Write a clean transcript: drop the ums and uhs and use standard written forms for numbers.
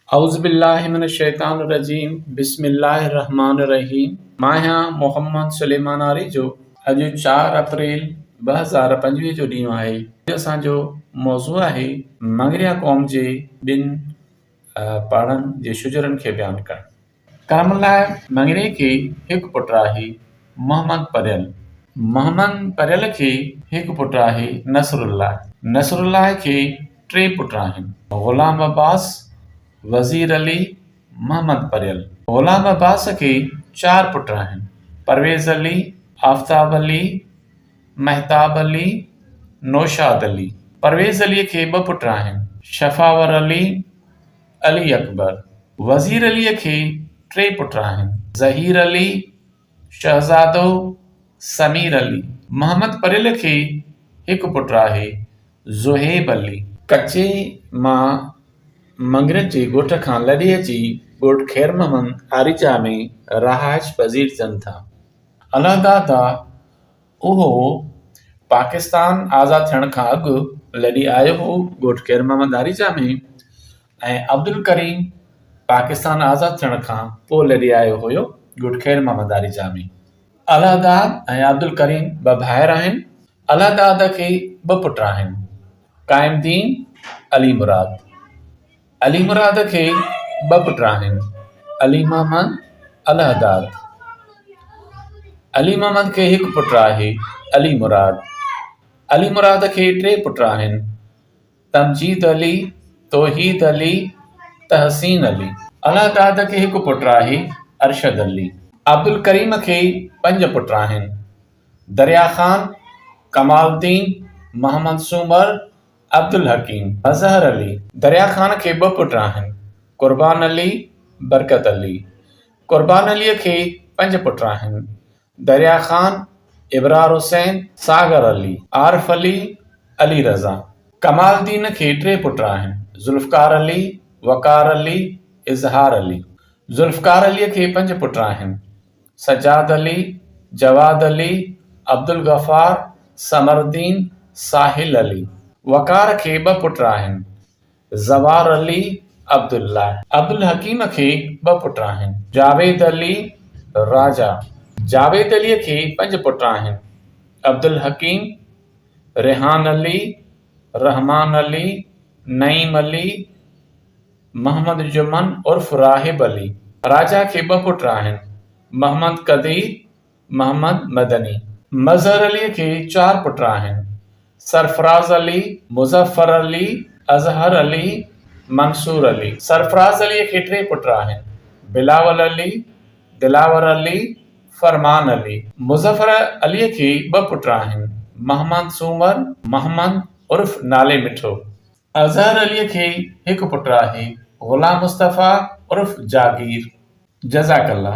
औज़ुबिल्लाहिमिनश्शैतानिर्रजीम बिस्मिल्लाहिर्रहमानिर्रहीम। मां आहियां मोहम्मद सुलेमान आरी जो। अॼु 4 अप्रैल 2025 जो ॾींहुं आहे। असांजो मौज़ू आहे मगरिया क़ौम जे ॿिनि पहाड़नि जे शुजरनि खे बयानु करणु। करमल्लाह मगरे खे हिकु पुटु आहे, मोहम्मद परियल। मोहम्मद परियल खे हिकु पुटु आहे, नसरुल्लाह। नसरुल्लाह खे 3 पुट आहिनि, ग़ुलाम अब्बास, वज़ीर अली, मोहम्मद परियल। ग़ुलाम अब्बास खे 4 पुट आहिनि, परवेज़ अली, आफ़ताब अली, महताब अली, नौशाद अली। परवेज़ अलीअ खे 2 पुट आहिनि, शफ़ावर अली, अली अकबर। वज़ीर अलीअ खे 3 पुट आहिनि, ज़हीर अली, शहज़ादो, समीर अली। मोहम्मद परियल खे हिकु पुटु आहे, ज़ुहैब अली। कच्चे मां मगरिब जे ॻोठ खां लॾे अची ॻोठ ख़ैर मोहम्मद आरिजा में रहाइश पज़ीर थियनि था। अलहदादा उहो पाकिस्तान आज़ादु थियण खां अॻु लॾी आयो हो ॻोठ ख़ैर मोहम्मद आरिजा में, ऐं अब्दुल करीम पाकिस्तान आज़ादु थियण खां पोइ लॾी आयो हुयो ॻोठ ख़ैर मोहम्मद आरिजा में। अलहदाद ऐं अब्दुल करीम 2 भाइर आहिनि। अलहदाद खे 2 पुट आहिनि, क़ाइमुद्दीन, अली मुराद। अली मुराद खे 2 पुट आहिनि, अली मोहम्मद, अलहदाद। अली मोहम्मद खे हिकु पुटु आहे, अली मुराद। अली मुराद खे 3 पुट आहिनि, तमजीद अली, तौहीद अली, तहसीन अली। अलहदाद खे हिकु पुटु आहे, अरशद अली। अब्दुल करीम खे 5 पुट आहिनि, दरिया ख़ान, कमालुद्दीन, मोहम्मद सूमर, अब्दुल हकीम, अज़हर अली। दरिया ख़ान खे 2 पुट आहिनि, क़ुर्बान अली, बरकत अली। क़ुर्बान अलीअ खे 5 पुट आहिनि, दरिया ख़ान, इबरार हुसैन, सागर अली, आरिफ अली, अली रज़ा। कमालुद्दीन खे 3 पुट आहिनि, ज़ुल्फ़कार अली, वक़ार अली, इज़हार अली। ज़ुल्फ़कार अलीअ खे 5 पुट आहिनि, सज्जाद अली, जवाद अली, अब्दुल गफ़ार, समरद्दीन, साहिल अली। वक़ार खे 2 पुट आहिनि, ज़वार अली, अब्दुल्ला। अब्दुल हकीम खे 2 पुट आहिनि, जावेद अली, राजा। जावेद अलीअ खे 5 पुट आहिनि, अब्दुल हकीम, रेहान अली, रहमान अली, नईम अली, मोहम्मद जुमन उर्फ़ राहिब अली। राजा खे 2 पुट आहिनि, मोहम्मद कदीर, मोहम्मद मदनी। मज़हर अलीअ खे 4 पुट आहिनि, सरफराज़ अली, मुज़फ़्फ़र अली, अज़हर अली, मंसूर अली। सरफराज़ अलीअ खे 3 पुट आहिनि, बिलावल अली, दिलावर अली, फरमान अली। मुज़फ़्फ़र अलीअ खे 2 पुट आहिनि, मोहम्मद सूमर, मोहम्मद उर्फ़ नाले मिठो। अज़हर अलीअ खे हिकु पुटु आहे, ग़ुलाम मुस्तफ़ा उर्फ़ जागीर। जज़ाकल्लाह।